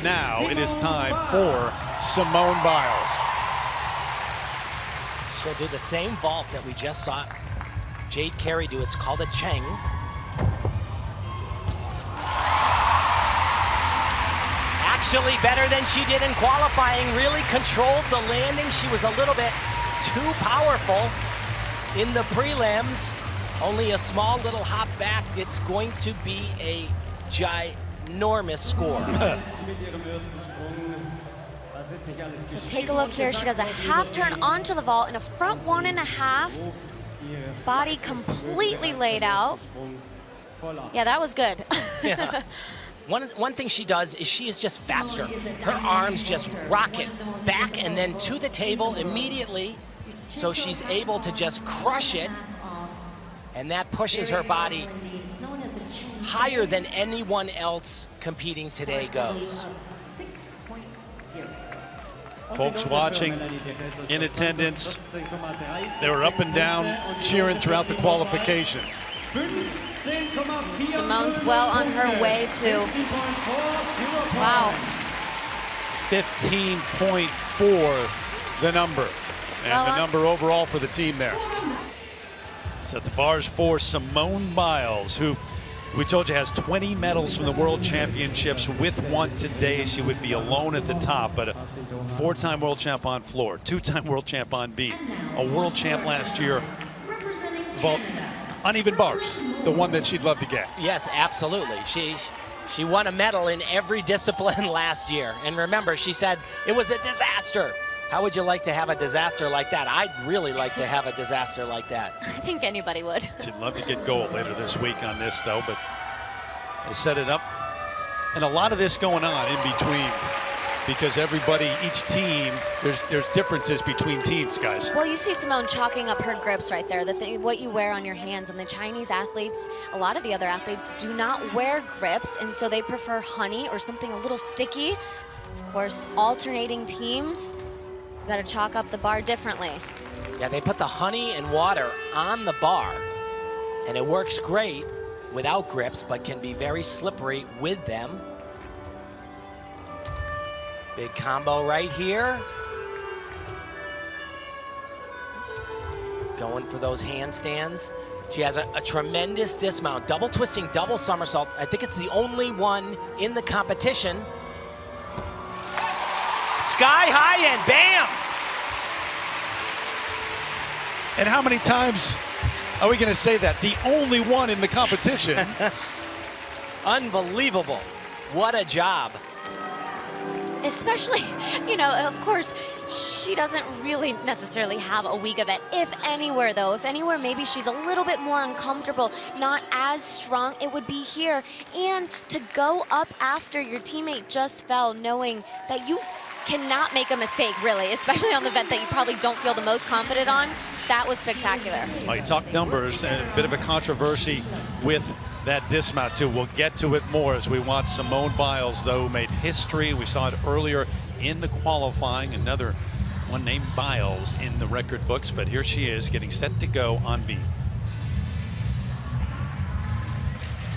now it is time for Simone Biles. She'll do the same vault that we just saw Jade Carey do. It's called a Cheng. Actually better than she did in qualifying. Really controlled the landing. She was a little bit too powerful in the prelims. Only a small little hop back. It's going to be a ginormous score. So take a look here. She does a half turn onto the vault in a front 1.5. Body completely laid out. Yeah, that was good. Yeah. One thing she does is she is just faster. Her arms just rocket back and then to the table immediately. So she's able to just crush it. And that pushes her body higher than anyone else competing today goes. Folks watching in attendance, they were up and down cheering throughout the qualifications. Simone's well on her way to, wow. 15.4 the number, and the number overall for the team there. Set the bars for Simone Biles, who we told you has 20 medals from the World Championships. With one today, she would be alone at the top, but a 4-time world champ on floor, 2-time world champ on beat, a world champ last year, vault, uneven bars, the one that she'd love to get. Yes, absolutely. She won a medal in every discipline last year. And remember, she said it was a disaster. How would you like to have a disaster like that? I'd really like to have a disaster like that. I think anybody would. She'd love to get gold later this week on this, though, but they set it up. And a lot of this going on in between, because everybody, each team, there's differences between teams, guys. Well, you see Simone chalking up her grips right there, what you wear on your hands. And the Chinese athletes, a lot of the other athletes, do not wear grips, and so they prefer honey or something a little sticky. Of course, alternating teams, you got to chalk up the bar differently. Yeah, they put the honey and water on the bar, and it works great without grips, but can be very slippery with them. Big combo right here. Going for those handstands. She has a tremendous dismount, double twisting, double somersault. I think it's the only one in the competition. Sky high and bam! And how many times are we going to say that? The only one in the competition. Unbelievable. What a job. Especially, you know, of course, she doesn't really necessarily have a weak event. If anywhere, though, if anywhere, maybe she's a little bit more uncomfortable, not as strong, it would be here. And to go up after your teammate just fell, knowing that you cannot make a mistake, really, especially on the event that you probably don't feel the most confident on, that was spectacular. Well, you talk numbers, and a bit of a controversy with that dismount too. We'll get to it more as we watch Simone Biles, though, made history. We saw it earlier in the qualifying, another one named Biles in the record books, but here she is getting set to go on beat.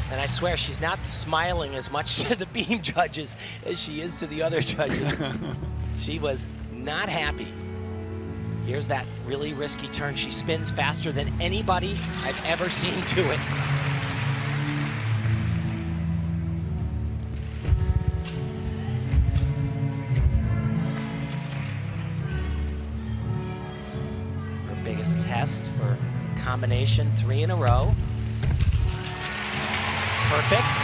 And I swear she's not smiling as much to the beam judges as she is to the other judges. She was not happy. Here's that really risky turn. She spins faster than anybody I've ever seen do it. Her biggest test for combination, 3 in a row. Perfect.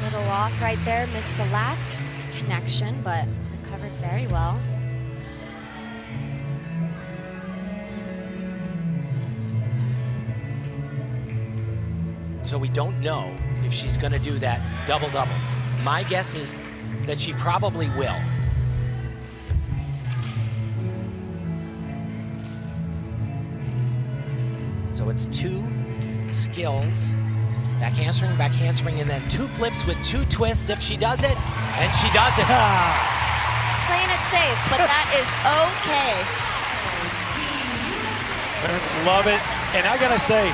Little off right there, missed the last connection, but recovered very well. So we don't know if she's going to do that double-double. My guess is that she probably will. So it's 2 skills, back handspring, and then 2 flips with 2 twists if she does it, and she does it. Playing it safe, but that is okay. Parents love it. And I gotta say,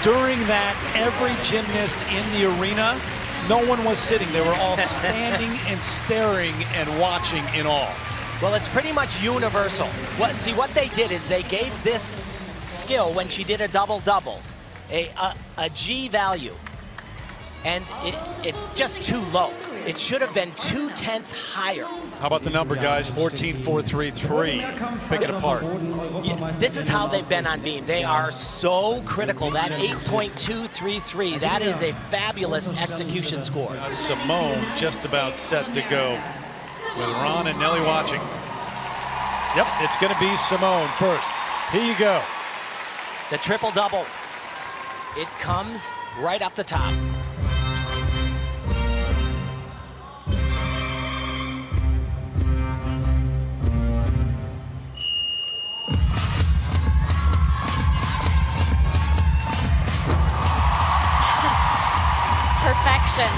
during that, every gymnast in the arena, no one was sitting. They were all standing and staring and watching in awe. Well, it's pretty much universal. See, what they did is they gave this skill, when she did a double-double, a G value. And it's just too low. It should have been 2/10 higher. How about the number, guys? 14.433. Pick it apart. Yeah, this is how they've been on beam. They are so critical. That 8.233, that is a fabulous execution score. Simone just about set to go with Ron and Nelly watching. Yep, it's going to be Simone first. Here you go. The triple-double. It comes right off the top. Perfection.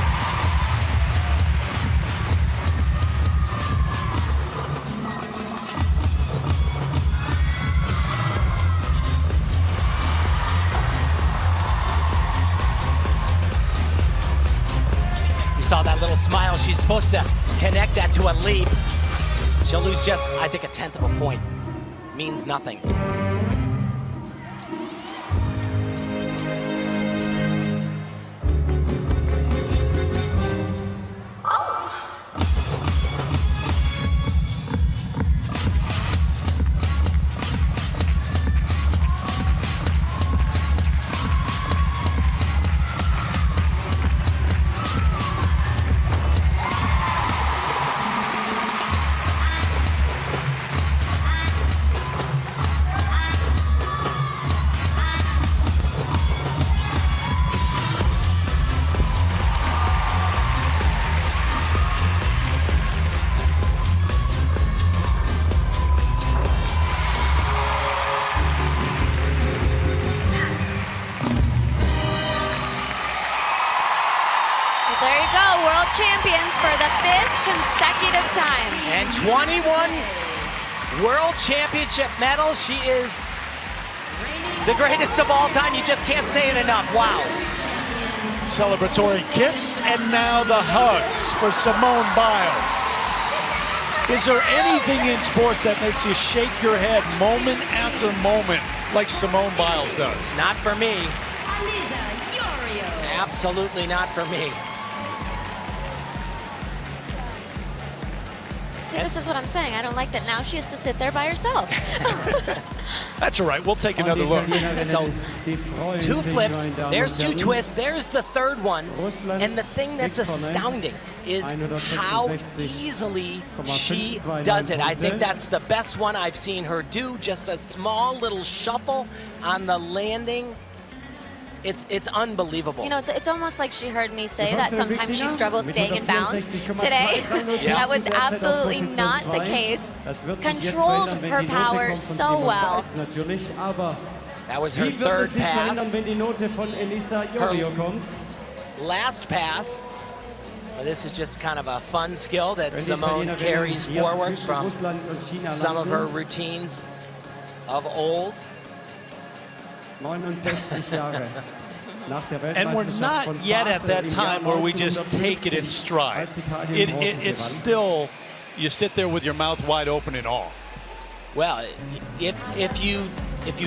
You saw that little smile. She's supposed to connect that to a leap. She'll lose just, I think, 1/10 of a point. Means nothing. There you go, world champions for the 5th consecutive time. And 21 world championship medals. She is the greatest of all time. You just can't say it enough. Wow. Celebratory kiss, and now the hugs for Simone Biles. Is there anything in sports that makes you shake your head moment after moment like Simone Biles does? Not for me. Absolutely not for me. See, this is what I'm saying. I don't like that now she has to sit there by herself. That's all right. We'll take another look. So, 2 flips, there's 2 twists, there's the 3rd one. And the thing that's astounding is how easily she does it. I think that's the best one I've seen her do. Just a small little shuffle on the landing. It's unbelievable. You know, it's almost like she heard me say that sometimes she struggles staying in bounds. Today, that was absolutely not the case. Controlled her power so well. That was her 3rd pass. Her last pass. Well, this is just kind of a fun skill that Simone carries forward from some of her routines of old. And we're not yet at that time where we just take it in stride. It's still, you sit there with your mouth wide open in awe. Well, if you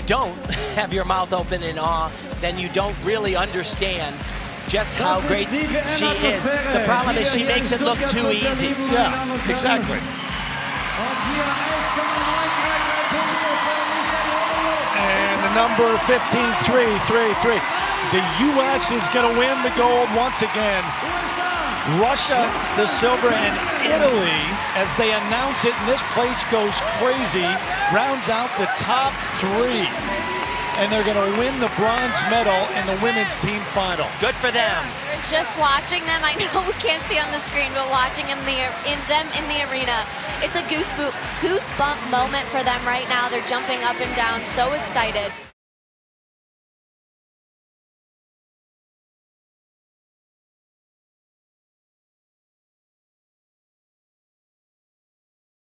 don't have your mouth open in awe, then you don't really understand just how great she is. The problem is she makes it look too easy. Yeah, exactly. And the number 15.333. The U.S. is going to win the gold once again. Russia, the silver, and Italy, as they announce it, and this place goes crazy, rounds out the top 3. And they're going to win the bronze medal in the women's team final. Good for them. Just watching them, I know we can't see on the screen, but watching them in the arena, it's a goosebump moment for them right now. They're jumping up and down, so excited.